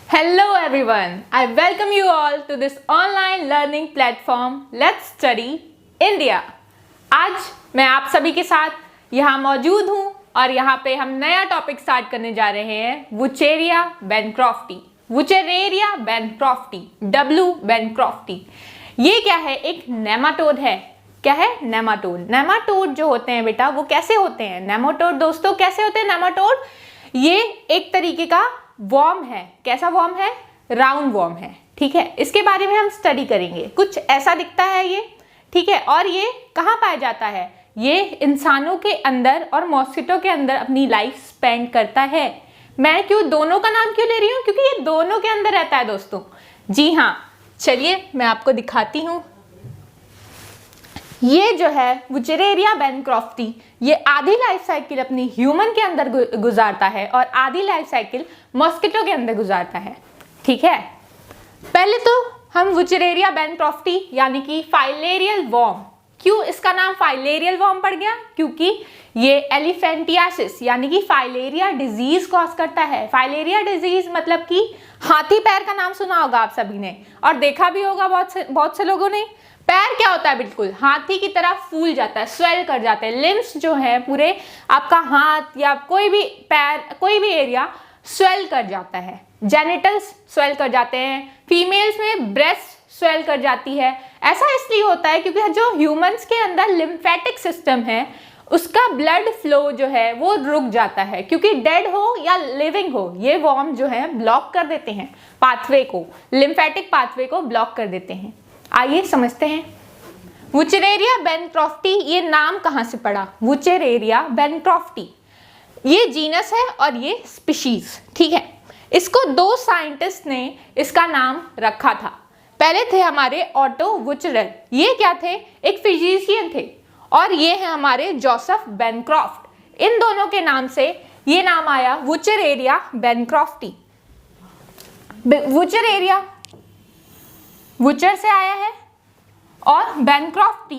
Hello everyone, I welcome you all to this online learning platform Let's Study India। आज मैं आप सभी के साथ यहाँ मौजूद हूँ और यहाँ पे हम नया टॉपिक स्टार्ट करने जा रहे हैं Wuchereria bancrofti. Wuchereria bancrofti, W bancrofti. ये क्या है? एक नेमाटोड है। क्या है? नेमाटोड। नेमाटोड जो होते हैं बेटा वो कैसे होते हैं? नेमाटोड दोस्तों कैसे होते हैं? नेमाटोड ये एक तरीके का वॉर्म है। कैसा वॉर्म है? राउंड वॉर्म है। ठीक है, इसके बारे में हम स्टडी करेंगे। कुछ ऐसा दिखता है ये, ठीक है। और ये कहाँ पाया जाता है? ये इंसानों के अंदर और मॉस्किटो के अंदर अपनी लाइफ स्पेंड करता है। मैं दोनों का नाम क्यों ले रही हूँ? क्योंकि ये दोनों के अंदर रहता है दोस्तों। जी हाँ, चलिए मैं आपको दिखाती हूँ। ये जो है वुचेरेरिया बैनक्रॉफ्टी, ये आधी लाइफ साइकिल अपनी ह्यूमन के अंदर गुजारता है और आधी लाइफ साइकिल मॉस्किटो के अंदर गुजारता है। ठीक है, पहले तो हम वुचेरेरिया बैनक्रॉफ्टी यानी कि फाइलेरियल वॉर्म, क्यों इसका नाम फाइलेरियल वॉर्म पड़ गया? क्योंकि ये एलिफेंटियासिस यानी कि फाइलेरिया डिजीज कॉज करता है। फाइलेरिया डिजीज मतलब कि हाथी पैर का नाम सुना होगा आप सभी ने और देखा भी होगा बहुत से लोगों ने। पैर क्या होता है? बिल्कुल हाथी की तरह फूल जाता है, स्वेल कर जाते हैं। लिम्स जो है पूरे आपका हाथ या कोई भी पैर, कोई भी एरिया स्वेल कर जाता है। जेनिटल्स स्वेल कर जाते हैं। फीमेल्स में ब्रेस्ट स्वेल कर जाती है। ऐसा इसलिए होता है क्योंकि जो ह्यूमंस के अंदर लिम्फेटिक सिस्टम है उसका ब्लड फ्लो जो है वो रुक जाता है, क्योंकि डेड हो या लिविंग हो ये वॉर्म जो है ब्लॉक कर देते हैं पाथवे को, लिम्फेटिक पाथवे को ब्लॉक कर देते हैं। आइए समझते हैं वुचेरेरिया बैनक्रॉफ्टी ये नाम कहाँ से पड़ा? वुचेरेरिया बैनक्रॉफ्टी ये जीनस है और ये स्पीशीज। ठीक है, इसको दो साइंटिस्ट ने इसका नाम रखा था। पहले थे हमारे ऑटो वुचरर, ये क्या थे? एक फिजिशियन थे। और ये है हमारे जोसेफ बैनक्रॉफ्ट। इन दोनों के नाम से ये नाम आया वुचेरेरिया बैनक्रॉफ्टी। वुचेरेरिया वुचर से आया है और बैनक्रॉफ्टी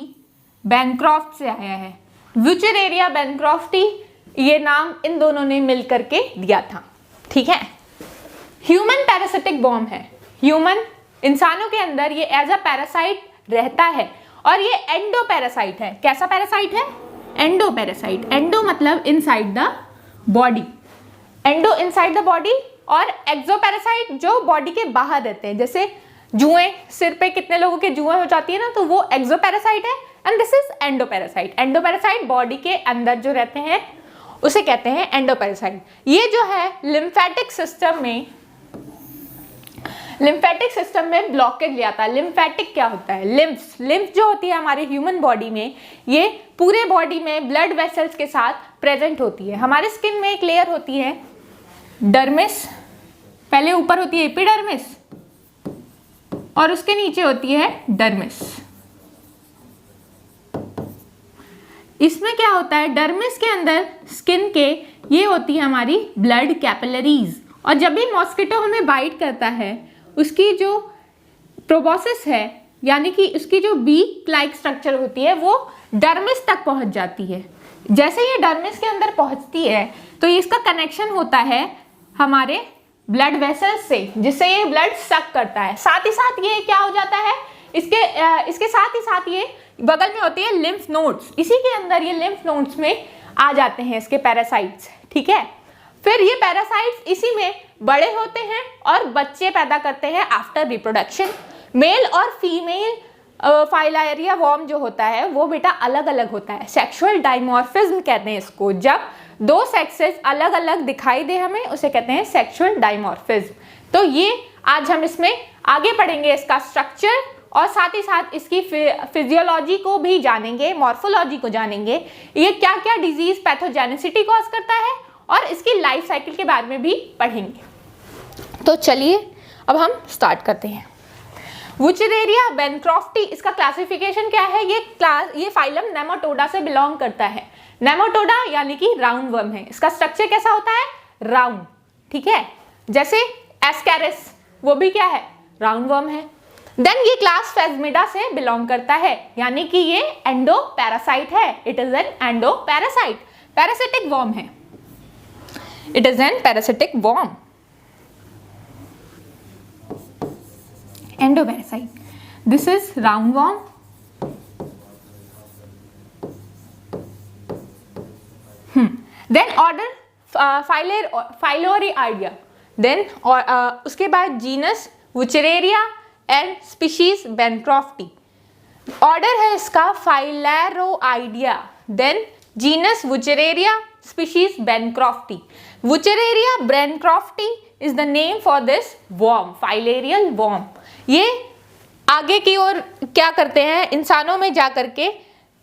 बैनक्रॉफ्ट से आया है। वुचेरेरिया बैनक्रॉफ्टी ये नाम इन दोनों ने मिलकर के दिया था। ठीक है, ह्यूमन पैरासिटिक वॉर्म है। ह्यूमन इंसानों के अंदर ये एज अ पैरासाइट रहता है और ये एंडो पैरासाइट है। कैसा पैरासाइट है? Endo parasite. एंडो मतलब inside the body, endo inside the body, और एक्सो पैरासाइट जो बॉडी के बाहर रहते हैं। जैसे जुएं, सिर पे कितने लोगों के जुएं हो जाती है ना, तो वो एक्सो पैरासाइट है and this is endo parasite. Endo parasite body के अंदर जो रहते हैं उसे कहते हैं एंडो पैरासाइट। ये जो है लिम्फेटिक सिस्टम में ब्लॉकेज ले आता है। लिम्फेटिक क्या होता है? लिम्फ जो होती है हमारे ह्यूमन बॉडी में, ये पूरे बॉडी में ब्लड वेसल्स के साथ प्रेजेंट होती है। हमारे स्किन में एक लेयर होती है डर्मिस, पहले ऊपर होती है एपिडर्मिस और उसके नीचे होती है डर्मिस। इसमें क्या होता है? डर्मिस के अंदर स्किन के ये होती है हमारी ब्लड कैपिलरीज, और जब भी मॉस्किटो हमें बाइट करता है उसकी जो प्रोबोसिस है यानी कि उसकी जो बीक लाइक स्ट्रक्चर होती है वो डर्मिस तक पहुंच जाती है। जैसे ये डर्मिस के अंदर पहुंचती है तो इसका कनेक्शन होता है हमारे ब्लड वेसल्स से, जिससे ये ब्लड सक करता है। साथ ही साथ ये क्या हो जाता है, इसके साथ ही साथ ये बगल में होती है लिम्फ नोड्स, इसी के अंदर ये लिम्फ नोड्स में आ जाते हैं इसके पैरासाइट्स। ठीक है, फिर ये पैरासाइट्स इसी में बड़े होते हैं और बच्चे पैदा करते हैं आफ्टर रिप्रोडक्शन। मेल और फीमेल फाइलेरिया वॉर्म जो होता है वो बेटा अलग अलग होता है। सेक्सुअल डाइमॉर्फिज्म कहते हैं इसको। जब दो सेक्सेस अलग अलग दिखाई दे हमें उसे कहते हैं सेक्सुअल डाइमॉर्फिज्म। तो ये आज हम इसमें आगे पढ़ेंगे, इसका स्ट्रक्चर और साथ ही साथ इसकी फिजियोलॉजी को भी जानेंगे, मॉर्फोलॉजी को जानेंगे, ये क्या क्या डिजीज पैथोजेनिसिटी कॉज करता है और इसकी लाइफ साइकिल के बारे में भी पढ़ेंगे। तो चलिए अब हम स्टार्ट करते हैं। वुचेरेरिया बैनक्रॉफ्टी, इसका क्लासिफिकेशन क्या है? ये फाइलम नेमाटोडा से बिलोंग करता है। नेमाटोडा यानी कि राउंड वर्म है। इसका स्ट्रक्चर कैसा होता है? राउंड। ठीक है, जैसे एस्कैरिस वो भी क्या है? राउंड वर्म है। देन ये क्लास फेजमिडा से बिलोंग करता है, यानी कि ये एंडो पैरासाइट है। It is an endoparasite, parasitic worm है। It is an parasitic worm. Endoparasite. This is round worm, then order Filarioidea, then उसके बाद genus Wuchereria and species bancrofti. Order है इसका Filarioidea, then genus Wuchereria, species bancrofti. Wuchereria bancrofti is the name for this worm, filarial worm. ये आगे की ओर क्या करते हैं, इंसानों में जा करके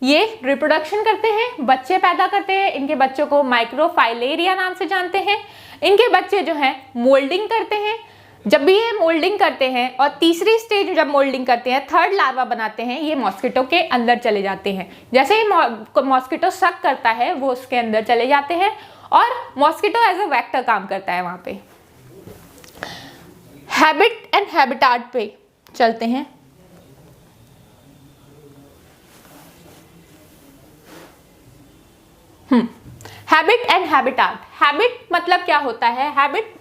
ये रिप्रोडक्शन करते हैं, बच्चे पैदा करते हैं। इनके बच्चों को माइक्रोफाइलेरिया नाम से जानते हैं। इनके बच्चे जो हैं मोल्डिंग करते हैं। जब भी ये मोल्डिंग करते हैं और तीसरी स्टेज जब मोल्डिंग करते हैं, थर्ड लार्वा बनाते हैं, ये मॉस्किटो के अंदर चले जाते हैं। जैसे ही मॉस्किटो सक करता है वो उसके अंदर चले जाते हैं और मॉस्किटो एज अ वेक्टर काम करता है वहां पे। हैबिट एंड हैबिटाट पे चलते हैं। Habit and habitat. हैबिट मतलब क्या होता है, हैबिट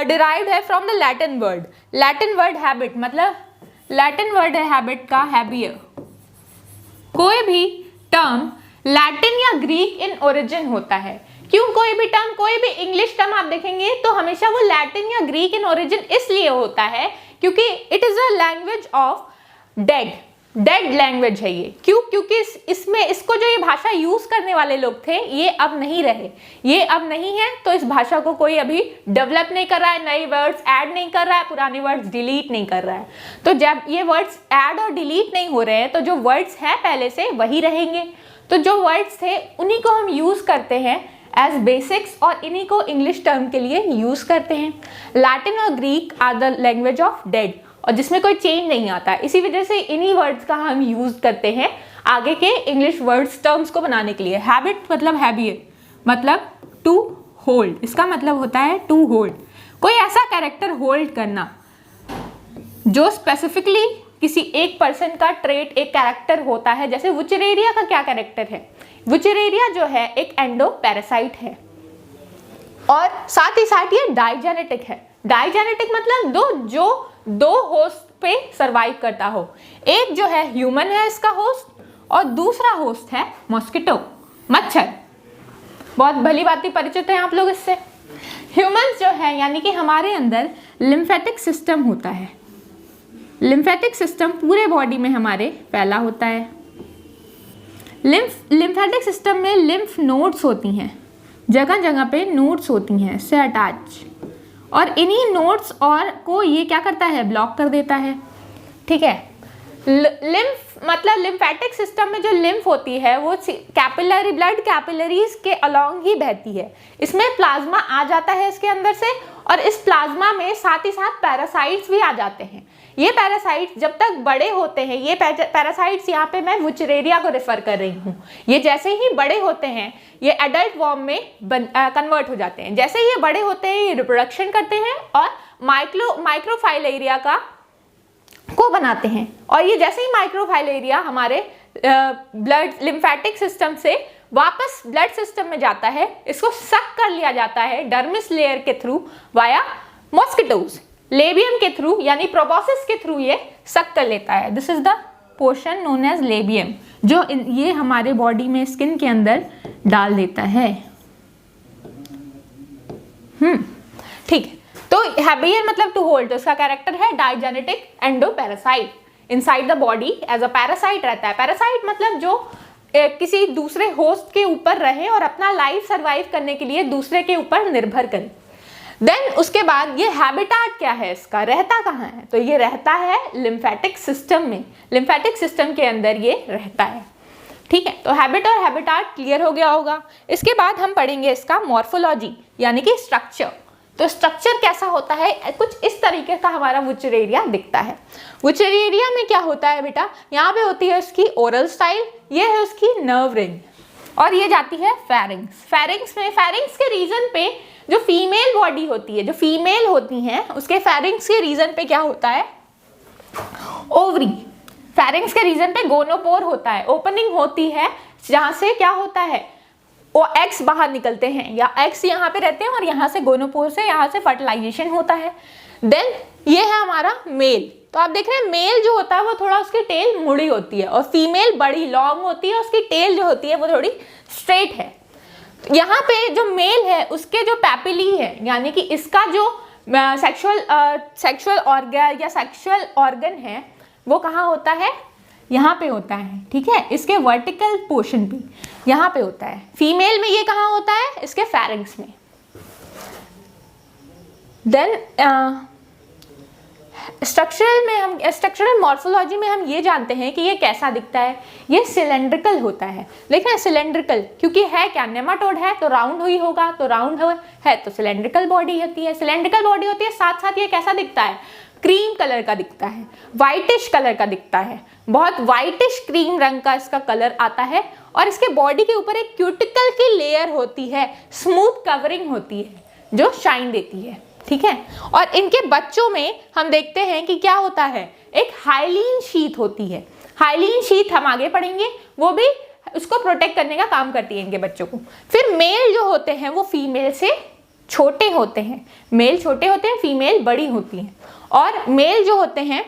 डिराइव्ड है from the Latin word. Latin word habit मतलब लैटिन वर्ड है हैबिट का हैबियर। कोई भी टर्म लैटिन या ग्रीक इन ओरिजिन होता है। क्यों कोई भी टर्म, कोई भी इंग्लिश टर्म आप देखेंगे तो हमेशा वो लैटिन या ग्रीक इन ओरिजिन इसलिए होता है क्योंकि it is a language of dead language है ये। क्यों? क्योंकि इसमें इसको जो ये भाषा यूज करने वाले लोग थे ये अब नहीं रहे, ये अब नहीं है, तो इस भाषा को कोई अभी डेवलप नहीं कर रहा है, नए वर्ड्स ऐड नहीं कर रहा है, पुराने वर्ड्स डिलीट नहीं कर रहा है। तो जब ये वर्ड्स ऐड और डिलीट नहीं हो रहे हैं तो जो वर्ड्स हैं पहले से वही रहेंगे। तो जो वर्ड्स थे उन्हीं को हम यूज करते हैं एज बेसिक्स और इन्हीं को इंग्लिश टर्म के लिए यूज करते हैं। लैटिन और Greek are the language of dead और जिसमें कोई चेंज नहीं आता है। इसी वजह से इन्हीं वर्ड्स का हम यूज करते हैं आगे के इंग्लिश वर्ड्स टर्म्स को बनाने के लिए। हैबिट मतलब हैबियर मतलब टू होल्ड, इसका मतलब होता है टू होल्ड, कोई ऐसा कैरेक्टर होल्ड करना जो स्पेसिफिकली किसी एक पर्सन का ट्रेट, एक कैरेक्टर होता है। जैसे वुचरेरिया का क्या कैरेक्टर है, वुचरेरिया जो है एक एंडोपैरासाइट है और साथ ही साथ ये डाइजेनेटिक है। डाइजेनेटिक मतलब दो होस्ट पे सरवाइव करता हो। एक जो है ह्यूमन है इसका होस्ट और दूसरा होस्ट है मॉस्किटो, मच्छर। बहुत भली भांति परिचित हैं आप लोग इससे। ह्यूमंस जो है यानी कि हमारे अंदर लिम्फेटिक सिस्टम होता है। लिम्फेटिक सिस्टम पूरे बॉडी में हमारे फैला होता है। लिम्फेटिक सिस्टम में लिम्फ नोड्स होती हैं, जगह जगह पे नोड्स होती हैं इससे अटैच, और इन्हीं नोड्स और को ये क्या करता है, ब्लॉक कर देता है। ठीक है। लिम्फ मतलब लिम्फेटिक सिस्टम में जो लिम्फ होती है वो कैपिलरी ब्लड कैपिलरीज के अलोंग ही बहती है। इसमें प्लाज्मा आ जाता है इसके अंदर से और इस प्लाज्मा में साथ ही साथ पैरासाइट्स भी आ जाते हैं। ये पैरासाइट्स जब तक बड़े होते हैं, ये पैरासाइट्स यहाँ पे मैं वुचरेरिया को रेफर कर रही हूँ, ये जैसे ही बड़े होते हैं ये एडल्ट वॉर्म में कन्वर्ट हो जाते हैं। जैसे ये बड़े होते हैं ये रिप्रोडक्शन करते हैं और माइक्रोफाइलेरिया को बनाते हैं। और ये जैसे ही माइक्रोफाइलेरिया हमारे ब्लड लिम्फेटिक सिस्टम से वापस ब्लड सिस्टम में जाता है, इसको सक कर लिया जाता है डर्मिस लेयर के थ्रू वाया मॉस्किटोज। लेबियम के थ्रू यानी प्रोबॉसिस के थ्रू ये सक कर लेता है। This is the portion known as labium जो ये हमारे बॉडी में स्किन के अंदर डाल देता है। ठीक है। तो हैबियर मतलब टू होल्ड, तो इसका कैरेक्टर है digenetic endoparasite. Inside the body as a parasite रहता है। पैरासाइट मतलब जो किसी दूसरे होस्ट के ऊपर रहे और अपना लाइफ सर्वाइव करने के लिए दूसरे के ऊपर निर्भर करे। देन उसके बाद ये हैबिटाट क्या है, इसका रहता कहाँ है, तो ये रहता है लिम्फेटिक सिस्टम में। लिम्फेटिक सिस्टम के अंदर ये रहता है। ठीक है। तो हैबिट और हैबिटाट क्लियर हो गया होगा। इसके बाद हम पढ़ेंगे इसका मॉर्फोलॉजी यानी कि स्ट्रक्चर। तो स्ट्रक्चर कैसा होता है, कुछ इस तरीके का हमारा वुचरेरिया दिखता है। वुचरेरिया में क्या होता है बेटा, यहाँ पे होती है उसकी ओरल स्टाइल, ये है उसकी नर्व रिंग और ये जाती है फेरिंग्स। फेरिंग्स में, फेरिंग्स के रीजन पे जो फीमेल बॉडी होती है, जो फीमेल होती हैं उसके फेरिंग्स के रीजन पे क्या होता है, ओवरी। फेरिंग्स के रीजन पे गोनोपोर होता है, ओपनिंग होती है जहां से क्या होता है, वो एग्स बाहर निकलते हैं या एग्स यहाँ पे रहते हैं और यहाँ से गोनोपोर से यहाँ से फर्टिलाइजेशन होता है। देन ये है हमारा मेल। तो आप देख रहे हैं मेल जो होता है वो थोड़ा उसकी टेल मुड़ी होती है और फीमेल बड़ी लॉन्ग होती है, उसकी टेल जो होती है वो थोड़ी स्ट्रेट है। यहाँ पे जो मेल है उसके जो पैपिली है यानी कि इसका जो सेक्सुअल ऑर्गन या सेक्सुअल ऑर्गन है वो कहाँ होता है, यहाँ पे होता है, ठीक है, इसके वर्टिकल पोर्शन पे यहाँ पे होता है। फीमेल में ये कहाँ होता है, इसके फेरिंग्स में। देन स्ट्रक्चरल मॉर्फोलॉजी में हम ये जानते हैं कि ये कैसा दिखता है, ये सिलेंड्रिकल होता है। लेकिन सिलेंड्रिकल क्योंकि है क्या, नेमाटोड है तो राउंड हुई होगा, तो राउंड है तो सिलेंड्रिकल बॉडी होती है, सिलेंड्रिकल बॉडी होती है। साथ साथ ये कैसा दिखता है, क्रीम कलर का दिखता है, वाइटिश कलर का दिखता है, बहुत वाइटिश क्रीम रंग का इसका कलर आता है। और इसके बॉडी के ऊपर एक क्यूटिकल की लेयर होती है, स्मूथ कवरिंग होती है जो शाइन देती है, ठीक है। और इनके बच्चों में हम देखते हैं कि क्या होता है, एक हाइलीन शीथ होती है। हाइलीन शीथ हम आगे पढ़ेंगे, वो भी उसको प्रोटेक्ट करने का काम करती है इनके बच्चों को। फिर मेल जो होते हैं वो फीमेल से छोटे होते हैं, मेल छोटे होते हैं, फीमेल बड़ी होती है। और मेल जो होते हैं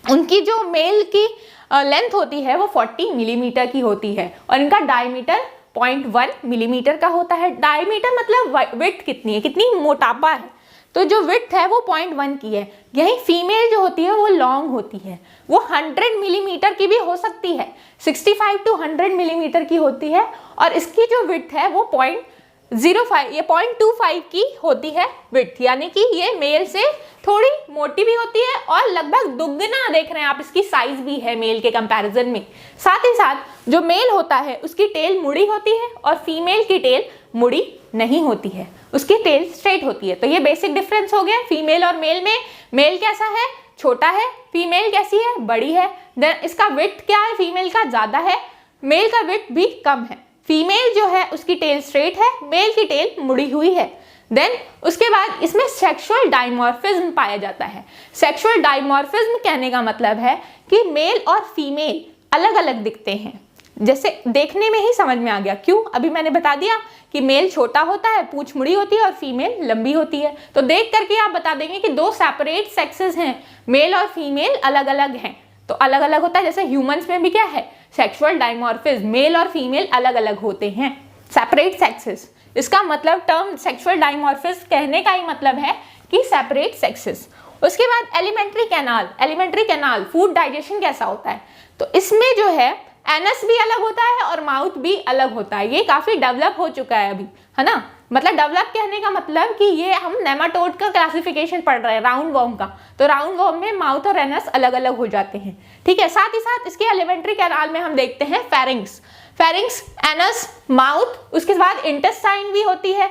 उनकी जो मेल की लेंथ होती है वो 40 मिलीमीटर की होती है और इनका डायमीटर 0.1 मिलीमीटर का होता है। डायमीटर मतलब विड्थ कितनी है, कितनी मोटापा है, तो जो विड्थ है वो 0.1 की है। यही फीमेल जो होती है वो लॉन्ग होती है, वो 100 मिलीमीटर की भी हो सकती है, 65 to 100 मिलीमीटर की होती है। और इसकी जो विड्थ है वो 0.05 या 0.25 की होती है विड्थ, यानी कि ये मेल से थोड़ी मोटी भी होती है और लगभग दुगना देख रहे हैं आप इसकी साइज भी है मेल के कंपैरिजन में। साथ ही साथ जो मेल होता है उसकी टेल मुड़ी होती है और फीमेल की टेल मुड़ी नहीं होती है, उसकी टेल स्ट्रेट होती है। तो ये बेसिक डिफरेंस हो गया फीमेल और मेल में। मेल कैसा है, छोटा है, फीमेल कैसी है, बड़ी है। देन इसका विड्थ क्या है, फीमेल का ज्यादा है, मेल का विड्थ भी कम है। फीमेल जो है उसकी टेल स्ट्रेट है, मेल की टेल मुड़ी हुई है। देन उसके बाद इसमें सेक्सुअल डाइमॉर्फिज्म पाया जाता है। सेक्सुअल डाइमॉर्फिज्म कहने का मतलब है कि मेल और फीमेल अलग अलग दिखते हैं, जैसे देखने में ही समझ में आ गया। क्यों, अभी मैंने बता दिया कि मेल छोटा होता है, पूंछ मुड़ी होती है और फीमेल लंबी होती है। तो देख करके आप बता देंगे कि दो सेपरेट सेक्सेस हैं, मेल और फीमेल अलग अलग हैं, तो अलग अलग होता है। जैसे ह्यूमंस में भी क्या है, सेक्सुअल डाइमॉर्फिज्म, मेल और फीमेल अलग अलग होते हैं, सेपरेट सेक्सेस। इसका मतलब टर्म सेक्सुअल डाइमॉर्फिज्म कहने का ही मतलब है कि सेपरेट सेक्सेस। उसके बाद एलिमेंट्री कैनाल फूड डाइजेशन कैसा होता है, तो इसमें जो है एनस भी अलग होता है और माउथ भी अलग होता है। ये काफी डेवलप हो चुका है अभी, है ना। मतलब डेवलप कहने का मतलब कि ये हम नेमाटोड का क्लासिफिकेशन पढ़ रहे हैं, राउंड वॉर्म का, तो राउंड वॉर्म में माउथ और एनस अलग अलग हो जाते हैं, ठीक है। साथ ही साथ इसके एलिमेंट्री कैनाल में हम देखते हैं फेरिंग्स, एनस, माउथ, उसके बाद इंटेस्टाइन भी होती है,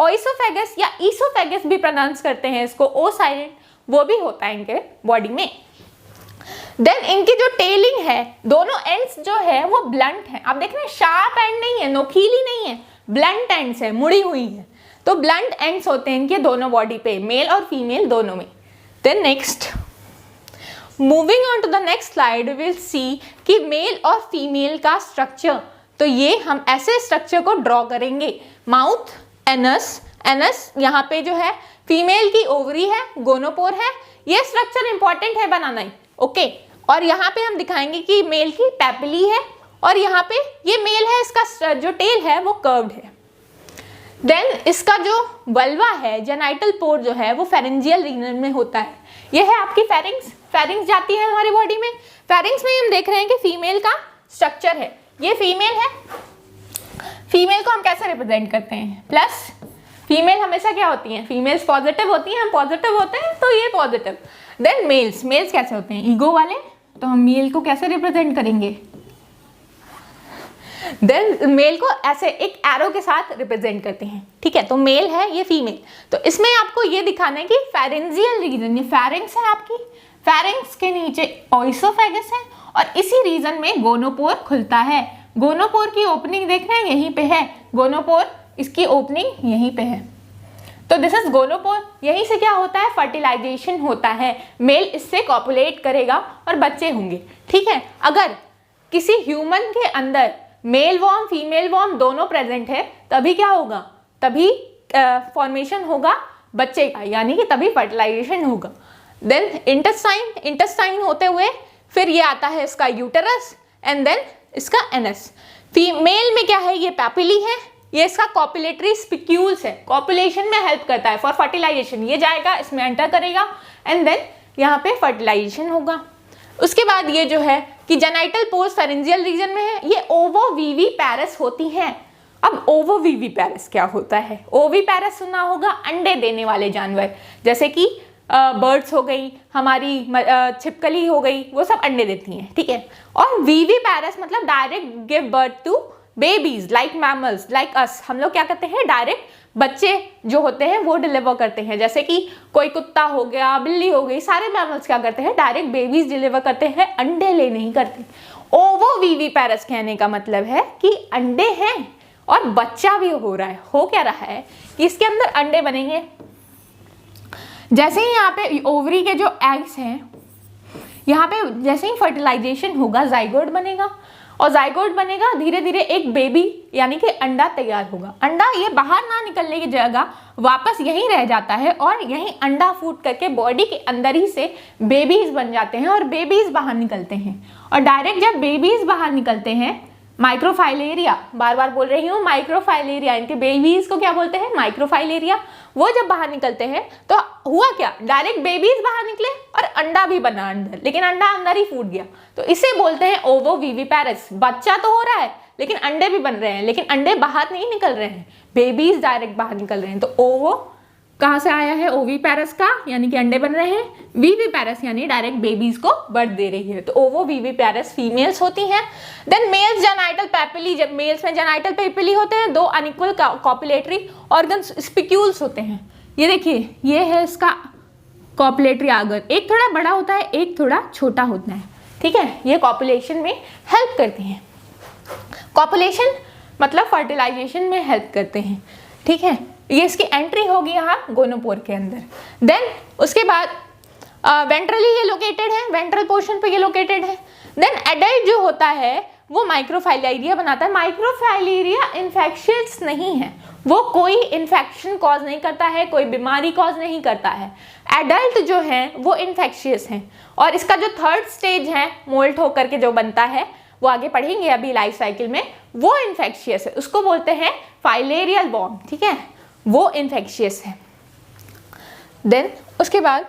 ओइसोफेगस या ईसोफेगस भी प्रोनाउंस करते हैं इसको, ओ साइलेंट, वो भी होता है इनके बॉडी में। देन इनकी जो टेलिंग है, दोनों एंड्स जो है वो ब्लंट है। आप देख रहे हैं शार्प एंड नहीं है, नोकीली नहीं है, ब्लंट एंड्स है, मुड़ी हुई है। तो ब्लंट एंड्स होते हैं इनके दोनों बॉडी पे, मेल और फीमेल दोनों में। Then next, moving on to the next slide, we will see कि मेल और फीमेल का स्ट्रक्चर। तो ये हम ऐसे स्ट्रक्चर को ड्रॉ करेंगे, माउथ, एनस यहाँ पे जो है, फीमेल की ओवरी है, गोनोपोर है, ये स्ट्रक्चर इंपॉर्टेंट है बनाना ही, ओके। और यहाँ पे हम दिखाएंगे कि मेल की पैपिली है और यहाँ पे ये मेल है, इसका जो टेल है वो कर्व्ड है। देन इसका जो वल्वा है, जेनाइटल पोर जो है वो फेरेंजियल रीजन में होता है। ये है आपकी फेरिंग्स जाती है हमारी बॉडी में। फेरिंग्स में हम देख रहे हैं कि फीमेल का स्ट्रक्चर है, ये फीमेल है। फीमेल को हम कैसे रिप्रेजेंट करते हैं, प्लस। फीमेल हमेशा क्या होती हैं, फीमेल्स पॉजिटिव होती हैं, हम पॉजिटिव होते हैं, तो ये पॉजिटिव। देन मेल्स कैसे होते हैं, ईगो वाले, तो हम मेल को कैसे रिप्रेजेंट करेंगे। देन मेल को ऐसे एक एरो के साथ रिप्रेजेंट करते हैं, ठीक है। तो मेल है, ये फीमेल। तो इसमें आपको ये दिखाना है कि फेरेंजियल रीजन, ये फेरिंग्स है आपकी, फेरिंग्स के नीचे ओइसोफेगस है और इसी रीजन में गोनोपोर खुलता है। गोनोपोर की ओपनिंग देख रहे हैं, यहीं पे है गोनोपोर, इसकी ओपनिंग यहीं पे है। तो दिस इज गोनोपोर। यहीं से क्या होता है, फर्टिलाइजेशन होता है, मेल इससे कॉपुलेट करेगा और बच्चे होंगे, ठीक है। अगर किसी ह्यूमन के अंदर मेल वॉर्म फीमेल वॉर्म दोनों प्रेजेंट है, तभी क्या होगा, तभी फॉर्मेशन होगा बच्चे का, यानी कि तभी फर्टिलाइजेशन होगा। देन इंटेस्टाइन होते हुए फिर ये आता है इसका यूटेरस एंड देन इसका एनस। फीमेल में क्या है, ये पैपिली है, ये इसका कॉपुलेटरी स्पिक्यूल्स है, कॉपुलेशन में हेल्प करता है फॉर फर्टिलाइजेशन। ये जाएगा इसमें एंटर करेगा एंड देन यहाँ पे फर्टिलाइजेशन होगा। उसके बाद ये जो है कि जेनाइटल पोर्स फेरेंजियल रीजन में है, ये ओवोविविपैरस होती हैं। अब ओवोविविपैरस क्या होता है? ओविपैरस सुना होगा, अंडे देने वाले जानवर, जैसे कि बर्ड्स हो गई, हमारी छिपकली हो गई, वो सब अंडे देती हैं, ठीक है। और विविपैरस मतलब direct give birth to babies like mammals like us. हम लोग क्या करते हैं, डायरेक्ट बच्चे जो होते हैं वो डिलीवर करते हैं, जैसे कि कोई कुत्ता हो गया, बिल्ली हो गई, सारे मैमल्स क्या करते हैं, डायरेक्ट बेबीज डिलीवर करते हैं, अंडे ले नहीं करते। ओवोविविपैरस कहने का मतलब है कि अंडे हैं और बच्चा भी हो रहा है। हो क्या रहा है कि इसके अंदर अंडे बनेंगे। जैसे ही यहाँ पे ओवरी के जो एग्स हैं, यहाँ पे जैसे ही फर्टिलाइजेशन होगा जाइगोट बनेगा, और जाइगोट बनेगा, धीरे धीरे एक बेबी यानी कि अंडा तैयार होगा। अंडा ये बाहर ना निकलने की जगह वापस यहीं रह जाता है और यहीं अंडा फूट करके बॉडी के अंदर ही से बेबीज बन जाते हैं और बेबीज बाहर निकलते हैं। और डायरेक्ट जब बेबीज बाहर निकलते हैं, माइक्रोफाइलेरिया, बार बार बोल रही हूँ माइक्रोफाइलेरिया, इनके बेबीज को क्या बोलते हैं, माइक्रोफाइलेरिया। वो जब बाहर निकलते हैं तो हुआ क्या, डायरेक्ट बेबीज बाहर निकले और अंडा भी बना अंदर, लेकिन अंडा अंदर ही फूट गया, तो इसे बोलते हैं ओवोविविपैरस। बच्चा तो हो रहा है लेकिन अंडे भी बन रहे हैं, लेकिन अंडे बाहर नहीं निकल रहे हैं, बेबीज डायरेक्ट बाहर निकल रहे हैं। तो ओवो कहाँ से आया है, ओविपैरस का, यानी कि अंडे बन रहे हैं। विविपैरस यानी डायरेक्ट बेबीज को बर्थ दे रही है, तो ओवोविविपैरस फीमेल्स होती हैं। देन मेल्स जेनाइटल पैपिली, जब मेल्स में जेनाइटल पैपिली होते हैं, दो अनइक्वल कॉपुलेटरी ऑर्गन्स स्पिक्यूल्स होते हैं। ये देखिए, ये है इसका कॉपुलेटरी ऑर्गन, एक थोड़ा बड़ा होता है, एक थोड़ा छोटा होता है, ठीक है। ये कॉपुलेशन में हेल्प करते हैं। कॉपुलेशन मतलब फर्टिलाइजेशन में हेल्प करते हैं, ठीक है। ये इसकी एंट्री होगी यहाँ गोनोपोर के अंदर। देन उसके बाद वेंट्रली ये लोकेटेड है, वेंट्रल पोर्शन पे ये लोकेटेड है। देन एडल्ट जो होता है वो माइक्रोफाइलेरिया बनाता है। माइक्रोफाइलेरिया इन्फेक्शियस नहीं है, वो कोई इन्फेक्शन कॉज नहीं करता है, कोई बीमारी कॉज नहीं करता है। एडल्ट जो है वो इन्फेक्शियस हैं, और इसका जो थर्ड स्टेज है मोल्ट होकर के जो बनता है, वो आगे पढ़ेंगे अभी लाइफ साइकिल में, वो इन्फेक्शियस है, उसको बोलते हैं फाइलेरियल वॉर्म, ठीक है, वो इन्फेक्शियस है। देन उसके बाद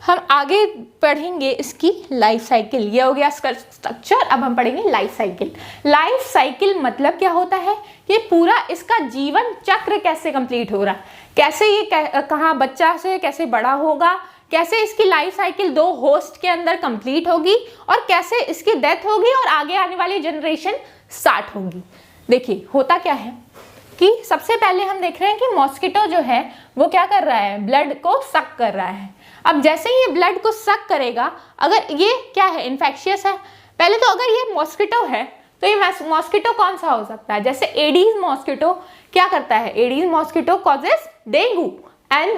हम आगे पढ़ेंगे इसकी लाइफ साइकिल। ये हो गया इसका स्ट्रक्चर। अब हम पढ़ेंगे लाइफ साइकिल। लाइफ साइकिल मतलब क्या होता है, ये पूरा इसका जीवन चक्र कैसे कंप्लीट हो रहा है, कैसे ये कहाँ बच्चा से कैसे बड़ा होगा, कैसे इसकी लाइफ साइकिल 2 होस्ट के अंदर कंप्लीट होगी, और कैसे इसकी डेथ होगी और आगे आने वाली जनरेशन स्टार्ट होगी। देखिए होता क्या है कि सबसे पहले हम देख रहे हैं कि मॉस्किटो जो है वो क्या कर रहा है, ब्लड को सक कर रहा है। अब जैसे ही ये ब्लड को सक करेगा, अगर ये क्या है, इन्फेक्शियस है, पहले तो अगर ये मॉस्किटो है तो ये मॉस्किटो कौन सा हो सकता है, जैसे एडीज मॉस्किटो क्या करता है, Aedes mosquito causes dengue and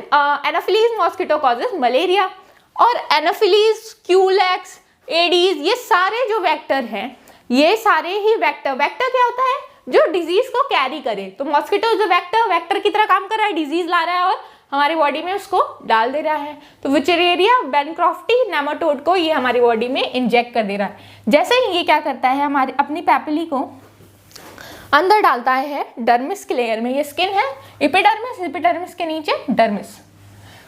Anopheles mosquito causes malaria. और एनाफिलीज, क्यूलेक्स, एडीज, ये सारे जो वेक्टर हैं, ये सारे ही वेक्टर क्या होता है, जो डिजीज को कैरी करे। तो मॉस्किटो जो वेक्टर की तरह काम कर रहा है, डिजीज ला रहा है और हमारी बॉडी में उसको डाल दे रहा है। तो विचरेरिया बेनक्रॉफ्टी नेमाटोड को ये हमारी बॉडी में इंजेक्ट कर दे रहा है। जैसे ही ये क्या करता है, हमारी अपनी पैपिली को अंदर डालता है डर्मिस के लेयर में। ये स्किन है एपिडर्मिस, एपिडर्मिस के नीचे डर्मिस।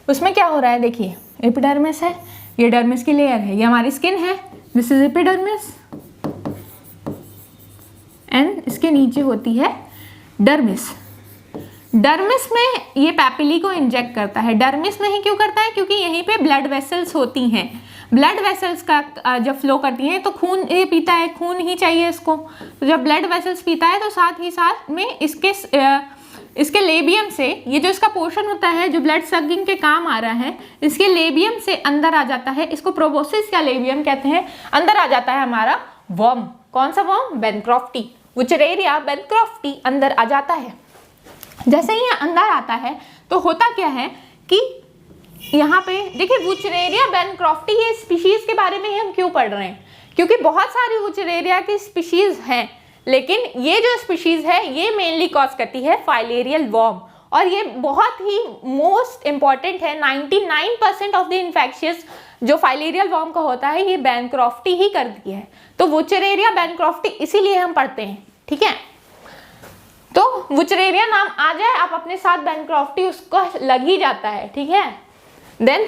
उसमें क्या हो रहा है, देखिए एपिडर्मिस है, ये डर्मिस की लेयर है, ये हमारी स्किन है, दिस इज एपिडर्मिस, एंड इसके नीचे होती है डर्मिस। डर्मिस में ये पैपिली को इंजेक्ट करता है। डर्मिस में ही क्यों करता है, क्योंकि यहीं पे ब्लड वेसल्स होती हैं। ब्लड वेसल्स का जब फ्लो करती हैं तो खून ये पीता है, खून ही चाहिए इसको। तो जब ब्लड वेसल्स पीता है तो साथ ही साथ में इसके लेबियम से, ये जो इसका पोर्शन होता है जो ब्लड सगिंग के काम आ रहा है, इसके लेबियम से अंदर आ जाता है, इसको प्रोबोसिस का लेबियम कहते हैं, अंदर आ जाता है हमारा वर्म। कौन सा वर्म, बेनक्रॉफ्टी, विचरेरिया बेनक्रॉफ्टी अंदर आ जाता है। जैसे ही ये अंदर आता है तो होता क्या है कि यहाँ पे देखिए वुचरेरिया बेनक्रॉफ्टी, ये स्पीशीज के बारे में ही हम क्यों पढ़ रहे हैं, क्योंकि बहुत सारी वुचरेरिया की स्पीशीज हैं, लेकिन ये जो स्पीशीज है ये मेनली कॉज करती है फाइलेरियल वॉर्म। और ये बहुत ही मोस्ट इम्पॉर्टेंट है। 99% ऑफ द इन्फेक्शियस जो फाइलेरियल वर्म का होता है ये बैनक्रॉफ्टी ही करती है। तो वुचरेरिया बैनक्रॉफ्टी इसीलिए हम पढ़ते हैं, ठीक है। तो वुचरेरिया नाम आ जाए आप अपने साथ बैनक्रॉफ्टी उसको लग ही जाता है, ठीक है। देन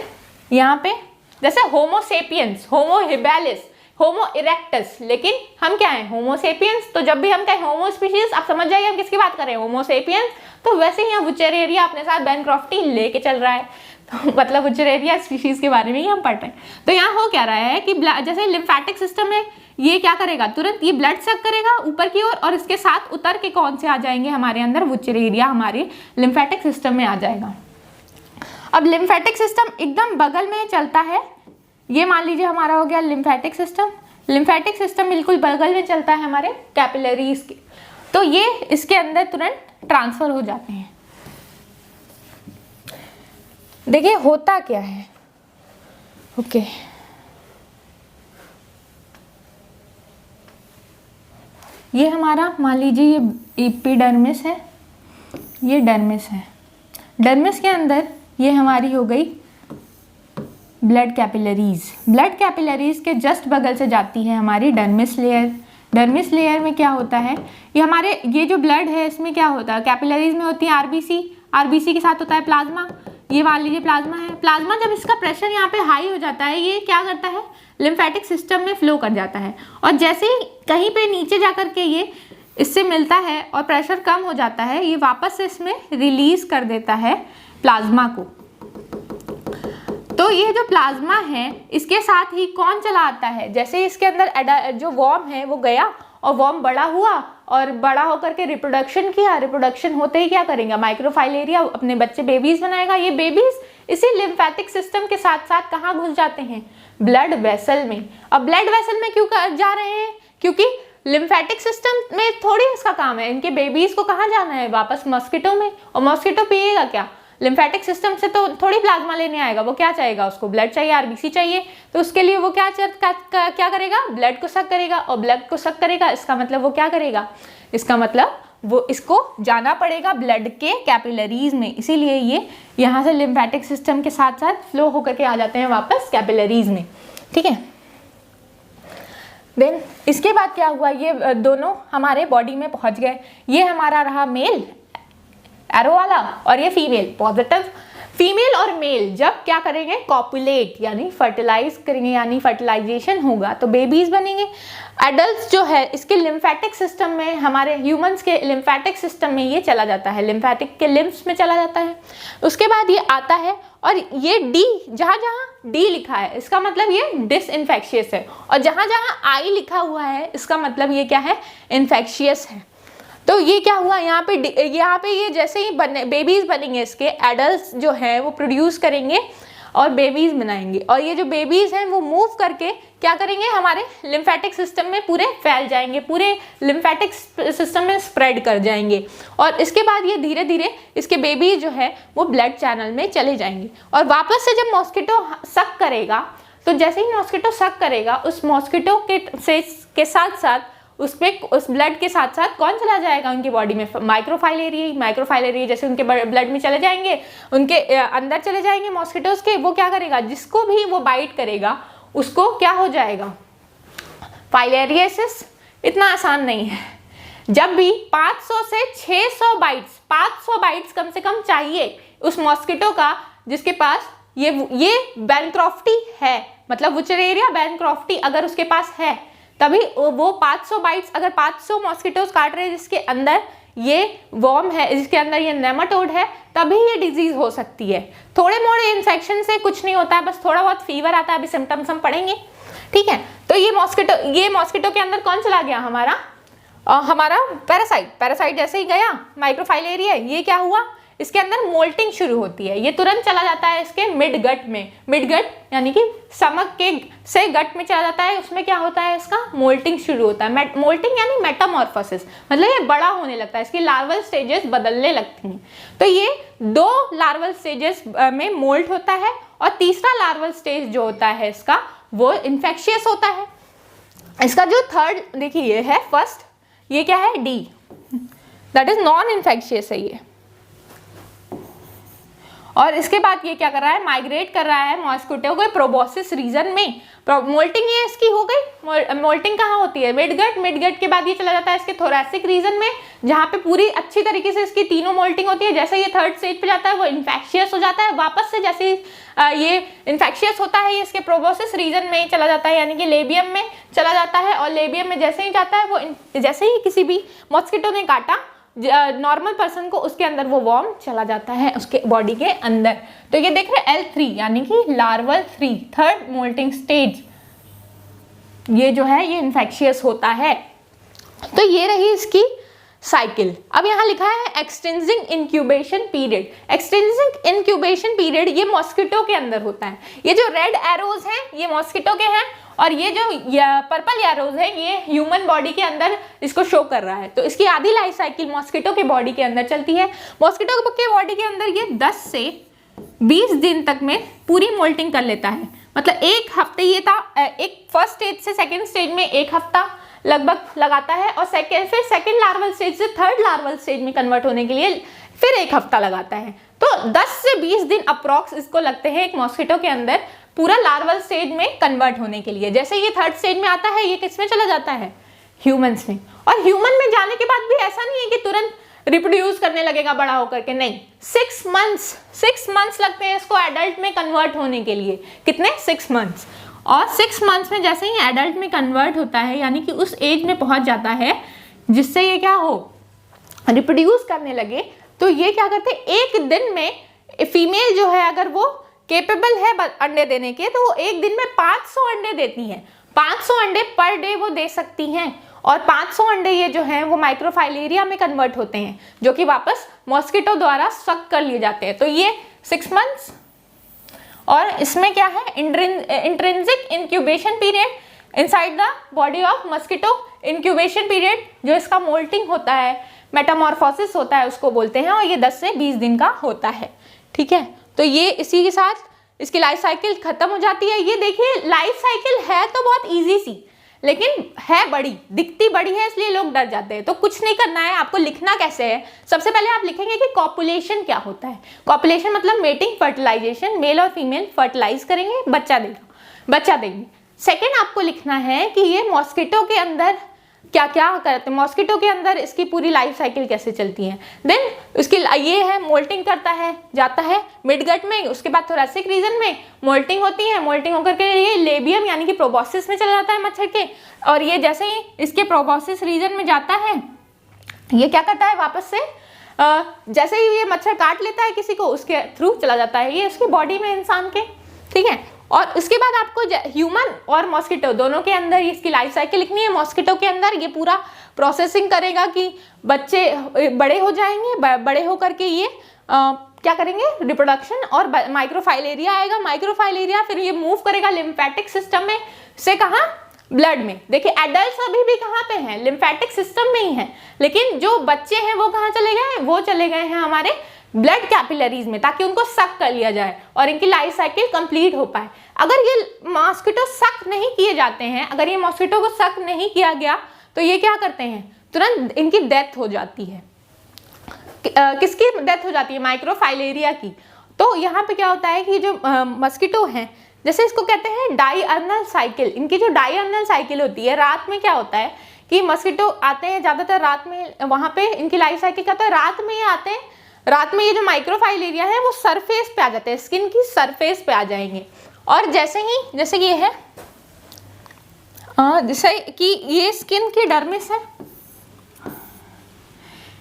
यहाँ पे जैसे होमोसेपियंस, होमो हिबेलिस, होमो इरेक्टस, लेकिन हम क्या हैं, होमोसेपियंस। तो जब भी हम कहें होमो स्पीशीज आप समझ जाइए हम किसकी बात कर रहे हैं, होमोसेपियंस। तो वैसे ही यहाँ वुचरेरिया अपने साथ बैनक्रॉफ्टी लेके चल रहा है, तो मतलब वुचरेरिया स्पीशीज के बारे में ही हम पढ़ रहे हैं। तो यहाँ हो क्या रहा है कि जैसे लिम्फेटिक सिस्टम में ये क्या करेगा, तुरंत ये ब्लड सक करेगा ऊपर की ओर और इसके साथ उतर के कौन से आ जाएंगे हमारे अंदर, वुचरेरिया हमारे लिम्फेटिक सिस्टम में आ जाएगा। अब लिम्फेटिक सिस्टम एकदम बगल में चलता है, ये मान लीजिए हमारा हो गया लिम्फेटिक सिस्टम। लिम्फेटिक सिस्टम बिल्कुल बगल में चलता है हमारे कैपिलरीज के, तो ये इसके अंदर तुरंत ट्रांसफर हो जाते हैं। देखिए होता क्या है, ओके ये हमारा मान लीजिए ये एपिडर्मिस है, ये डर्मिस है। डर्मिस के अंदर ये हमारी हो गई ब्लड कैपिलरीज। ब्लड कैपिलरीज के जस्ट बगल से जाती है हमारी डर्मिस लेयर। डर्मिस लेयर में क्या होता है, ये हमारे ये जो ब्लड है इसमें क्या होता है, कैपिलरीज में होती है आरबीसी, आरबीसी के साथ होता है प्लाज्मा। ये मान लीजिए प्लाज्मा है। प्लाज्मा जब इसका प्रेशर यहाँ पे हाई हो जाता है ये क्या करता है, लिम्फेटिक सिस्टम में फ्लो कर जाता है, और जैसे ही कहीं पे नीचे जाकर के ये इससे मिलता है और प्रेशर कम हो जाता है, ये वापस से इसमें रिलीज कर देता है प्लाज्मा को। तो ये जो प्लाज्मा है इसके साथ ही कौन चला आता है, जैसे इसके अंदर जो वर्म है वो गया और वर्म बड़ा हुआ और बड़ा होकर के रिप्रोडक्शन किया। रिप्रोडक्शन होते ही क्या करेंगे, माइक्रोफाइलेरिया अपने बच्चे बेबीज बनाएगा। ये बेबीज इसी लिम्फेटिक सिस्टम के साथ साथ कहाँ घुस जाते हैं, ब्लड वेसल में। अब ब्लड वेसल में क्यों जा रहे हैं, क्योंकि लिम्फेटिक सिस्टम में थोड़ी इसका काम है, इनके बेबीज को कहाँ जाना है, वापस मॉस्किटो में। और मॉस्किटो पिएगा क्या, लिम्फेटिक सिस्टम से तो थोड़ी प्लाज्मा लेने आएगा, वो क्या चाहेगा, उसको ब्लड चाहिए, आरबीसी चाहिए। तो उसके लिए वो क्या करेगा, ब्लड को सक करेगा, और ब्लड को सक करेगा इसका मतलब वो क्या करेगा, इसका मतलब वो इसको जाना पड़ेगा ब्लड के कैपिलरीज में। इसीलिए ये यहाँ से लिम्फेटिक सिस्टम के साथ साथ फ्लो होकर के आ जाते हैं वापस कैपिलरीज में, ठीक है। देन इसके बाद क्या हुआ, ये दोनों हमारे बॉडी में पहुंच गए। ये हमारा रहा मेल एरो वाला और ये फीमेल पॉजिटिव। फीमेल और मेल जब क्या करेंगे, कॉपुलेट यानी फर्टिलाइज करेंगे, यानी फर्टिलाइजेशन होगा तो बेबीज बनेंगे। एडल्ट जो है इसके लिम्फेटिक सिस्टम में, हमारे ह्यूमंस के लिम्फेटिक सिस्टम में ये चला जाता है, लिम्फेटिक के लिम्फ्स में चला जाता है। उसके बाद ये आता है और ये डी, जहाँ जहाँ डी लिखा है इसका मतलब ये डिसइंफेक्शियस है, और जहाँ जहाँ आई लिखा हुआ है इसका मतलब ये क्या है, इन्फेक्शियस है। तो ये क्या हुआ, यहाँ पे ये जैसे ही बेबीज बनेंगे, इसके एडल्ट जो है वो प्रोड्यूस करेंगे और बेबीज बनाएंगे, और ये जो बेबीज हैं वो मूव करके क्या करेंगे, हमारे लिम्फेटिक सिस्टम में पूरे फैल जाएंगे, पूरे लिम्फेटिक सिस्टम में स्प्रेड कर जाएंगे। और इसके बाद ये धीरे धीरे इसके बेबीज जो है वो ब्लड चैनल में चले जाएंगे। और वापस से जब मॉस्किटो सक करेगा, तो जैसे ही मॉस्किटो सक करेगा उस मॉस्किटो के साथ साथ उसमें उस ब्लड के साथ साथ कौन चला जाएगा उनकी बॉडी में, माइक्रोफाइलेरिया जैसे उनके ब्लड में चले जाएंगे, उनके अंदर चले जाएंगे मॉस्किटोज के। वो क्या करेगा, जिसको भी वो बाइट करेगा उसको क्या हो जाएगा, फाइलेरियासिस। इतना आसान नहीं है, जब भी 500 से 600 बाइट्स, 500 बाइट्स कम से कम चाहिए उस मॉस्किटो का जिसके पास ये बैनक्रॉफ्टी है, मतलब वुचरेरिया बैनक्रॉफ्टी अगर उसके पास है, तभी वो 500 बाइट्स, अगर 500 मॉस्किटोज काट रहे हैं जिसके अंदर ये वर्म है, जिसके अंदर ये नेमाटोड है, तभी ये डिजीज हो सकती है। थोड़े मोड़े इन्फेक्शन से कुछ नहीं होता है, बस थोड़ा बहुत फीवर आता है, अभी सिम्टम्स हम पढ़ेंगे, ठीक है। तो ये मॉस्किटो के अंदर कौन चला गया, हमारा पैरासाइट जैसे ही गया माइक्रोफाइलेरिया, ये क्या हुआ, इसके अंदर मोल्टिंग शुरू होती है, ये तुरंत चला जाता है इसके मिड गट में। मिड गट यानी कि स्टमक के से गट में चला जाता है, उसमें क्या होता है, इसका मोल्टिंग शुरू होता है। मोल्टिंग यानी मेटामॉर्फोसिस, मतलब ये बड़ा होने लगता है, इसकी लार्वल स्टेजेस बदलने लगती हैं। तो ये 2 लार्वल स्टेजेस में मोल्ट होता है, और तीसरा लार्वल स्टेज जो होता है इसका वो इन्फेक्शियस होता है। इसका जो थर्ड देखिए ये है फर्स्ट, ये क्या है, D, that is non infectious है ये, और इसके बाद ये क्या कर रहा है, माइग्रेट कर रहा है मॉस्किटो को प्रोबोसिस रीजन में। मोल्टिंग ये इसकी हो गई। मोल्टिंग कहाँ होती है, मिडगट। मिडगट के बाद ये चला जाता है इसके थोरैसिक रीजन में, जहाँ पे पूरी अच्छी तरीके से इसकी तीनों मोल्टिंग होती है। जैसे ये थर्ड स्टेज पे जाता है वो इन्फेक्शियस हो जाता है वापस से। जैसे ये इन्फेक्शियस होता है ये इसके प्रोबोसिस रीजन में चला जाता है, यानी कि लेबियम में चला जाता है। और लेबियम में जैसे ही जाता है वो जैसे ही किसी भी मॉस्किटो ने काटा नॉर्मल पर्सन को, उसके अंदर वो वॉर्म चला जाता है उसके बॉडी के अंदर। तो ये देख रहे L3 यानी कि लार्वल 3 थर्ड मोल्टिंग स्टेज, ये जो है ये इन्फेक्शियस होता है। तो ये रही इसकी साइकिल। अब यहाँ लिखा है एक्सटेंसिंग इंक्यूबेशन पीरियड। एक्सटेंसिंग इंक्यूबेशन पीरियड ये मॉस्किटो के अंदर होता है। ये जो रेड एरोज हैं ये मॉस्किटो के हैं, और ये जो पर्पल एरोज है ये ह्यूमन बॉडी के अंदर इसको शो कर रहा है। तो इसकी आधी लाइफ साइकिल मॉस्किटो के बॉडी के अंदर चलती है। मॉस्किटो के बॉडी के अंदर ये 10 से 20 दिन तक में पूरी मोल्टिंग कर लेता है। मतलब एक हफ्ते, ये था एक फर्स्ट स्टेज से सेकेंड स्टेज में 1 हफ्ता लगभग लगाता है, और फिर सेकेंड लार्वल स्टेज से थर्ड लार्वल स्टेज में कन्वर्ट होने के लिए फिर 1 हफ्ता लगाता है। तो 10 से 20 दिन अप्रॉक्स इसको लगते हैं एक मॉस्किटो के अंदर पूरा लार्वल स्टेज में कन्वर्ट होने के लिए। जैसे ये थर्ड स्टेज में आता है ये किस में चला जाता है, ह्यूमंस में। और ह्यूमन में जाने के बाद भी ऐसा नहीं है कि तुरंत रिप्रोड्यूस करने लगेगा बड़ा होकर के, नहीं, 6 मंथ्स लगते हैं इसको एडल्ट में कन्वर्ट होने के लिए। कितने, 6 मंथ्स। और 6 मंथ्स में जैसे ही एडल्ट में कन्वर्ट होता है, यानी कि उस एज में पहुंच जाता है जिससे ये क्या हो, रिप्रोड्यूस करने लगे, तो ये क्या करते हैं, एक दिन में फीमेल जो है अगर वो केपेबल है अंडे देने के, तो वो एक दिन में 500 अंडे देती हैं। 500 अंडे पर डे वो दे सकती हैं, और 500 अंडे ये जो हैं वो माइक्रोफाइलेरिया में कन्वर्ट होते हैं, जो कि वापस मॉस्किटो द्वारा सक कर लिए जाते हैं। तो ये 6 मंथ्स। और इसमें क्या है, intrinsic incubation period inside the body of mosquito. Incubation period जो इसका मोल्टिंग होता है, मेटामॉर्फोसिस होता है, उसको बोलते हैं, और ये 10 से 20 दिन का होता है। ठीक है, तो ये इसी के साथ इसकी लाइफ साइकिल खत्म हो जाती है। ये देखिए लाइफ साइकिल है तो बहुत इजी सी, लेकिन है बड़ी, दिखती बड़ी है, इसलिए लोग डर जाते हैं। तो कुछ नहीं करना है आपको, लिखना कैसे है, सबसे पहले आप लिखेंगे कि कॉपुलेशन क्या होता है। कॉपुलेशन मतलब मेटिंग, फर्टिलाइजेशन, मेल और फीमेल फर्टिलाइज करेंगे, बच्चा देंगे। सेकेंड आपको लिखना है कि ये मॉस्किटो के अंदर क्या क्या करते हैं, मॉस्किटो के अंदर इसकी पूरी लाइफ साइकिल कैसे चलती है। देन उसकी ये है, मोल्टिंग करता है, जाता है मिडगट में, उसके बाद थोरैसिक रीजन में मोल्टिंग होती है। मोल्टिंग होकर के ये लेबियम यानी कि प्रोबोसिस में चला जाता है मच्छर के, और ये जैसे ही इसके प्रोबोसिस रीजन में जाता है ये क्या करता है, वापस से जैसे ही ये मच्छर काट लेता है किसी को, उसके थ्रू चला जाता है ये उसकी बॉडी में इंसान के। ठीक है, और उसके बाद आपको ह्यूमन और मॉस्किटो दोनों के अंदर इसकी लाइफ साइकिल लिखनी है। मॉस्किटो के अंदर ये पूरा प्रोसेसिंग करेगा कि बच्चे बड़े हो जाएंगे, बड़े होकर के ये क्या करेंगे, रिप्रोडक्शन, और माइक्रोफाइलेरिया आएगा। माइक्रोफाइलेरिया फिर ये मूव करेगा लिम्फेटिक सिस्टम में से, कहाँ, ब्लड में। देखिए एडल्ट अभी भी कहाँ पे हैं, लिम्फेटिक सिस्टम में ही है, लेकिन जो बच्चे हैं वो कहाँ चले गए, वो चले गए हैं हमारे ब्लड कैपिलरीज में, ताकि उनको सक कर लिया जाए और इनकी लाइफ साइकिल कंप्लीट हो पाए। अगर ये मॉस्किटो सक नहीं किए जाते हैं, अगर ये मॉस्किटो को सक नहीं किया गया, तो ये क्या करते हैं, तुरंत इनकी डेथ हो जाती है। किसकी डेथ हो जाती है, माइक्रोफाइलेरिया की। तो यहाँ पे क्या होता है कि जो मॉस्किटो हैं, जैसे इसको कहते हैं डायअर्नल साइकिल, इनकी जो डायअर्नल साइकिल होती है, रात में क्या होता है कि मॉस्किटो आते हैं ज़्यादातर रात में, वहाँ पे इनकी लाइफ साइकिल क्या होता है, रात में ये आते हैं। रात में ये जो माइक्रोफाइलेरिया है वो सरफेस पे आ जाते हैं, स्किन की सरफेस पे आ जाएंगे, और जैसे ये है जैसे कि ये स्किन की डर्मिस है,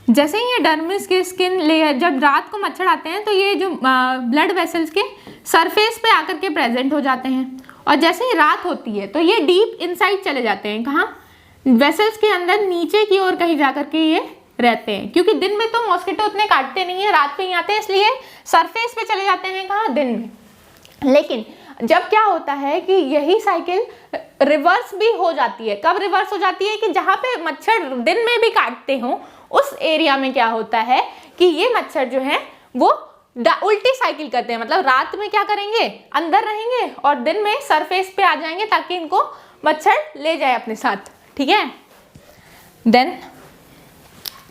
जैसे ही ये डर्मिस की स्किन लेयर, जब रात को मच्छर आते हैं तो ये जो ब्लड वेसल्स के सरफेस पे आकर के प्रेजेंट हो जाते हैं, और जैसे ही रात होती है तो ये डीप इनसाइड चले जाते हैं, कहाँ, वेसल्स के अंदर नीचे की ओर कहीं जाकर के ये रहते हैं। क्योंकि दिन में तो मॉस्किटो उतने काटते नहीं है, रात पे ही आते हैं, इसलिए सरफेस पे चले जाते हैं, कहाँ, दिन में। लेकिन जब क्या होता है कि यही साइकिल रिवर्स भी हो जाती है। कब रिवर्स हो जाती है कि जहाँ पे मच्छर दिन में भी काटते हों, उस एरिया में क्या होता है कि ये मच्छर जो है वो उल्टी साइकिल करते हैं। मतलब रात में क्या करेंगे, अंदर रहेंगे, और दिन में सरफेस पे आ जाएंगे, ताकि इनको मच्छर ले जाए अपने साथ। ठीक है, देन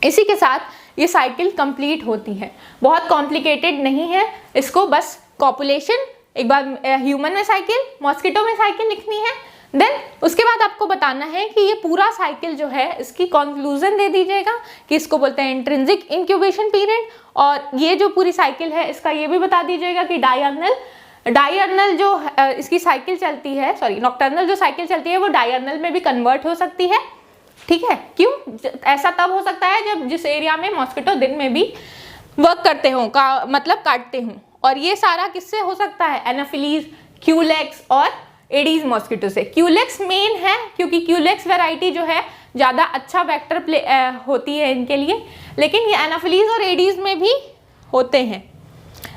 इसी के साथ ये साइकिल कंप्लीट होती है। बहुत कॉम्प्लिकेटेड नहीं है, इसको बस कॉपुलेशन, एक बार ह्यूमन में साइकिल, मॉस्किटो में साइकिल लिखनी है, देन उसके बाद आपको बताना है कि ये पूरा साइकिल जो है इसकी कंक्लूजन दे दीजिएगा कि इसको बोलते हैं इंट्रिंसिक इंक्यूबेशन पीरियड, और ये जो पूरी साइकिल है इसका ये भी बता दीजिएगा कि डायर्नल जो इसकी साइकिल चलती है, सॉरी नॉक्टर्नल जो साइकिल चलती है वो डायर्नल में भी कन्वर्ट हो सकती है। ठीक है, क्यों? ऐसा तब हो सकता है जब जिस एरिया में मॉस्किटो दिन में भी वर्क करते हों, मतलब काटते हों। और ये सारा किससे हो सकता है? एनाफिलीज, क्यूलेक्स और एडीज मॉस्किटो से। क्यूलेक्स मेन है क्योंकि क्यूलेक्स वैरायटी जो है ज़्यादा अच्छा वेक्टर प्ले होती है इनके लिए, लेकिन ये एनाफिलीज और एडीज में भी होते हैं।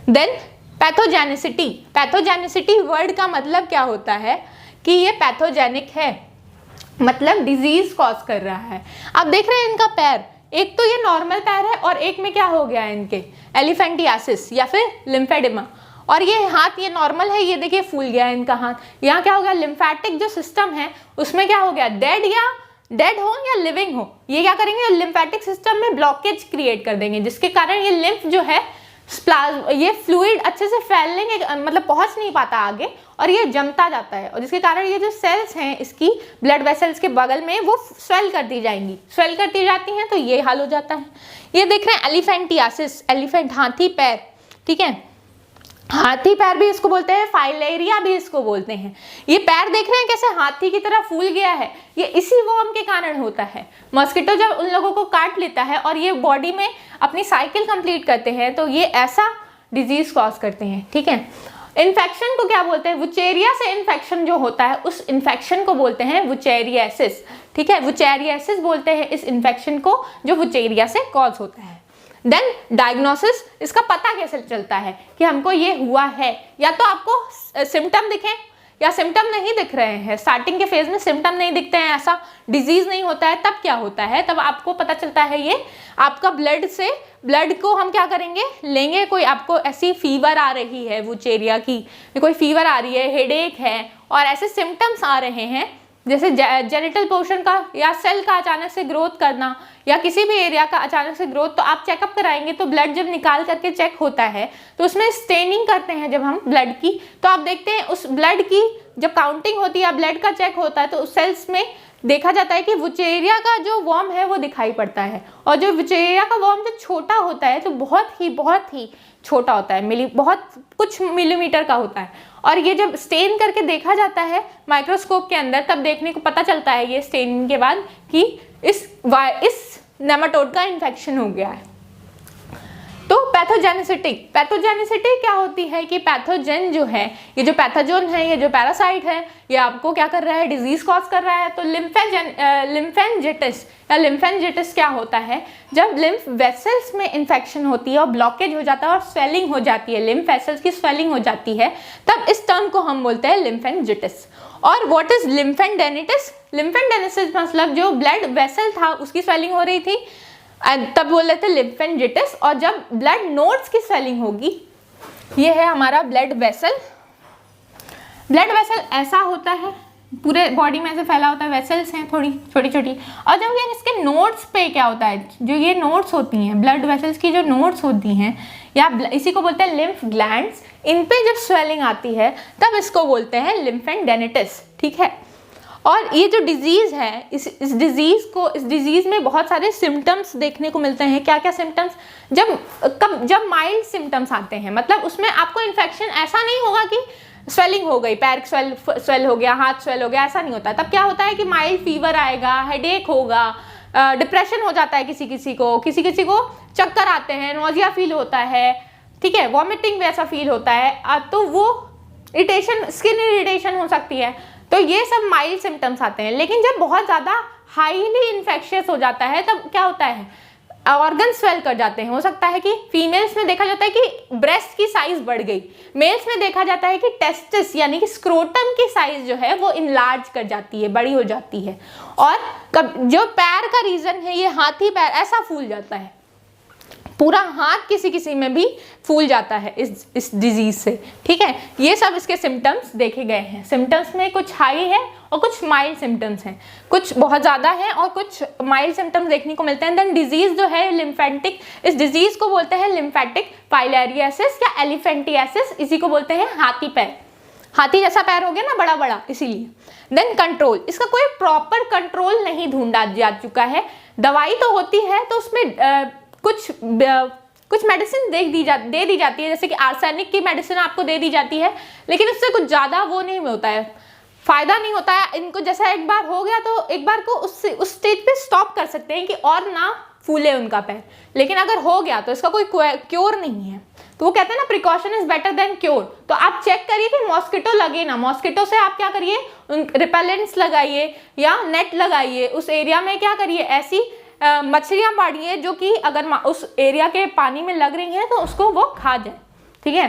Then pathogenicity. पैथोजेनिसिटी वर्ड का मतलब क्या होता है कि ये पैथोजेनिक है, मतलब डिजीज कॉज कर रहा है। आप देख रहे हैं इनका पैर, एक तो ये नॉर्मल पैर है और एक में क्या हो गया है इनके, एलिफेंटियासिस या फिर लिम्फेडिमा। और ये हाथ, ये नॉर्मल है, ये देखिए फूल गया है इनका हाथ। यहाँ क्या हो गया, लिम्फेटिक जो सिस्टम है उसमें क्या हो गया, डेड हो या लिविंग हो, ये क्या करेंगे, लिम्फेटिक सिस्टम में ब्लॉकेज क्रिएट कर देंगे, जिसके कारण ये लिम्फ जो है ये फ्लूइड अच्छे से फैलने के मतलब पहुंच नहीं पाता आगे, और ये जमता जाता है, और जिसके कारण ये जो सेल्स हैं इसकी ब्लड वेसल्स के बगल में वो स्वेल करती जाती हैं, तो ये हाल हो जाता है। ये देख रहे हैं एलिफेंटियासिस, एलिफेंट हाथी पैर, ठीक है, हाथी पैर भी इसको बोलते हैं, फाइलेरिया भी इसको बोलते हैं। ये पैर देख रहे हैं कैसे हाथी की तरह फूल गया है, ये इसी वर्म के कारण होता है। मॉस्किटो जब उन लोगों को काट लेता है और ये बॉडी में अपनी साइकिल कंप्लीट करते हैं तो ये ऐसा डिजीज कॉज करते हैं। ठीक है, इन्फेक्शन को क्या बोलते हैं, वुचेरिया से इन्फेक्शन जो होता है उस इन्फेक्शन को बोलते हैं वुचेरियासिस। ठीक है, वुचेरियासिस बोलते हैं इस इन्फेक्शन को जो वुचेरिया से कॉज होता है। देन डायग्नोसिस, इसका पता कैसे चलता है कि हमको ये हुआ है, या तो आपको सिम्टम दिखें या सिम्टम नहीं दिख रहे हैं, स्टार्टिंग के फेज में सिम्टम नहीं दिखते हैं, ऐसा डिजीज नहीं होता है, तब क्या होता है, तब आपको पता चलता है ये आपका ब्लड को हम क्या करेंगे, लेंगे, कोई आपको ऐसी फीवर आ रही है वुचेरिया की, कोई फीवर आ रही है, हेडेक है, और ऐसे सिम्टम्स आ रहे हैं जैसे जेनिटल पोर्शन का या सेल का अचानक से ग्रोथ करना या किसी भी एरिया का अचानक से ग्रोथ, तो आप चेकअप कराएंगे तो ब्लड जब निकाल करके चेक होता है तो उसमें स्टेनिंग करते हैं जब हम ब्लड की, तो आप देखते हैं उस ब्लड की जब काउंटिंग होती है, ब्लड का चेक होता है, तो उस सेल्स में देखा जाता है कि वुचेरिया का जो वर्म है वो दिखाई पड़ता है। और जो वुचेरिया का वर्म जो छोटा होता है तो बहुत ही छोटा होता है, बहुत कुछ मिलीमीटर का होता है, और ये जब स्टेन करके देखा जाता है माइक्रोस्कोप के अंदर तब देखने को पता चलता है ये स्टेनिंग के बाद कि इस नेमाटोड का इन्फेक्शन हो गया है। तो पैथोजेनिसिटी क्या होती है कि पैथोजेन जो है, ये जो पैथोजन है, ये जो पैरासाइट है, ये आपको क्या कर रहा है, डिजीज कॉज कर रहा है। तो लिम्फेंजिटिस क्या होता है, जब लिम्फ वेसल्स में इन्फेक्शन होती है और ब्लॉकेज हो जाता है और स्वेलिंग हो जाती है, लिम्फ वेसल्स की स्वेलिंग हो जाती है, तब इस टर्म को हम बोलते हैं लिम्फेंजिटिस। और व्हाट इज लिम्फेडेनिटिस? लिम्फेडेनिटिस मतलब जो ब्लड वेसल था उसकी स्वेलिंग हो रही थी, तब बोल रहे थे लिम्फेंजिटिस। और जब ब्लड नोड्स की स्वेलिंग होगी, ये है हमारा ब्लड वेसल ऐसा होता है, पूरे बॉडी में ऐसे फैला होता है, वेसल्स हैं थोड़ी छोटी, और जब ये इसके नोड्स पे क्या होता है, जो ये नोड्स होती हैं, ब्लड वेसल्स की जो नोड्स होती हैं, या इसी को बोलते हैं लिम्फ ग्लैंड्स, इन पे जब स्वेलिंग आती है तब इसको बोलते हैं लिम्फेडेनिटिस। ठीक है, और ये जो डिजीज है, इस डिजीज में बहुत सारे सिम्टम्स देखने को मिलते हैं। क्या क्या सिम्टम्स? जब माइल्ड सिम्टम्स आते हैं, मतलब उसमें आपको इन्फेक्शन ऐसा नहीं होगा कि स्वेलिंग हो गई, पैर स्वेल हो गया, हाथ स्वेल हो गया, ऐसा नहीं होता। तब क्या होता है कि माइल्ड फीवर आएगा, हेडेक होगा, डिप्रेशन हो जाता है किसी को चक्कर आते हैं, नोजिया फील होता है, ठीक है, वॉमिटिंग वैसा फील होता है, तो वो स्किन इरिटेशन हो सकती है। तो ये सब माइल्ड सिम्टम्स आते हैं। लेकिन जब बहुत ज़्यादा हाईली इन्फेक्शियस हो जाता है तब क्या होता है, ऑर्गन स्वेल कर जाते हैं। हो सकता है कि फीमेल्स में देखा जाता है कि ब्रेस्ट की साइज बढ़ गई, मेल्स में देखा जाता है कि टेस्टिस यानी कि स्क्रोटम की साइज जो है वो इनलार्ज कर जाती है, बड़ी हो जाती है। और जो पैर का रीजन है, ये हाथी पैर ऐसा फूल जाता है। पूरा हाथ किसी किसी में भी फूल जाता है इस डिजीज से, ठीक है। ये सब इसके सिम्टम्स देखे गए हैं। सिम्टम्स में कुछ हाई है और कुछ माइल्ड सिम्टम्स हैं, कुछ बहुत ज़्यादा है और कुछ माइल्ड सिम्टम्स देखने को मिलते हैं। देन डिजीज जो है लिम्फेटिक, इस डिजीज को बोलते हैं लिम्फेटिक फाइलेरियासिस या एलिफेंटियासिस, इसी को बोलते हैं हाथी पैर। हाथी जैसा पैर हो गया ना, बड़ा बड़ा, इसीलिए। देन कंट्रोल, इसका कोई प्रॉपर कंट्रोल नहीं ढूंढा जा चुका है। दवाई तो होती है तो उसमें कुछ मेडिसिन दे दी जाती है, जैसे कि आर्सेनिक की मेडिसिन आपको दे दी जाती है, लेकिन उससे कुछ ज़्यादा वो नहीं होता है, फायदा नहीं होता है इनको। जैसा एक बार हो गया तो एक बार को उस स्टेज पे स्टॉप कर सकते हैं कि और ना फूले उनका पैर, लेकिन अगर हो गया तो इसका कोई क्योर नहीं है। तो वो कहते हैं ना, precaution is better than cure. तो आप चेक करिए कि मॉस्किटो लगे ना, मॉस्किटो से आप क्या करिए, रिपेलेंट्स लगाइए या नेट लगाइए, उस एरिया में क्या करिए, ऐसी मछलियां मारिए जो कि अगर उस एरिया के पानी में लग रही हैं तो उसको वो खा जाए, ठीक है।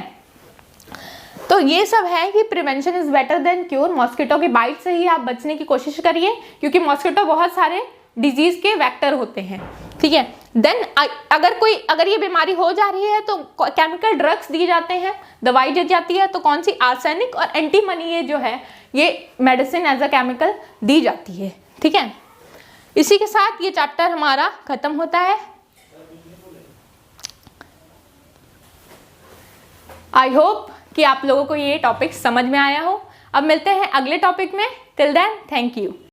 तो ये सब है कि prevention is better than cure. Mosquito की बाइट से ही आप बचने की कोशिश करिए, क्योंकि मॉस्किटो बहुत सारे डिजीज के वेक्टर होते हैं, ठीक है। देन अगर ये बीमारी हो जा रही है तो केमिकल ड्रग्स दिए जाते हैं, दवाई दी जाती है। तो कौन सी, आर्सेनिक और एंटीमनी, ये जो है ये मेडिसिन एज अ केमिकल दी जाती है, ठीक है। इसी के साथ ये चैप्टर हमारा खत्म होता है। आई होप कि आप लोगों को ये टॉपिक समझ में आया हो। अब मिलते हैं अगले टॉपिक में। Till then, thank you.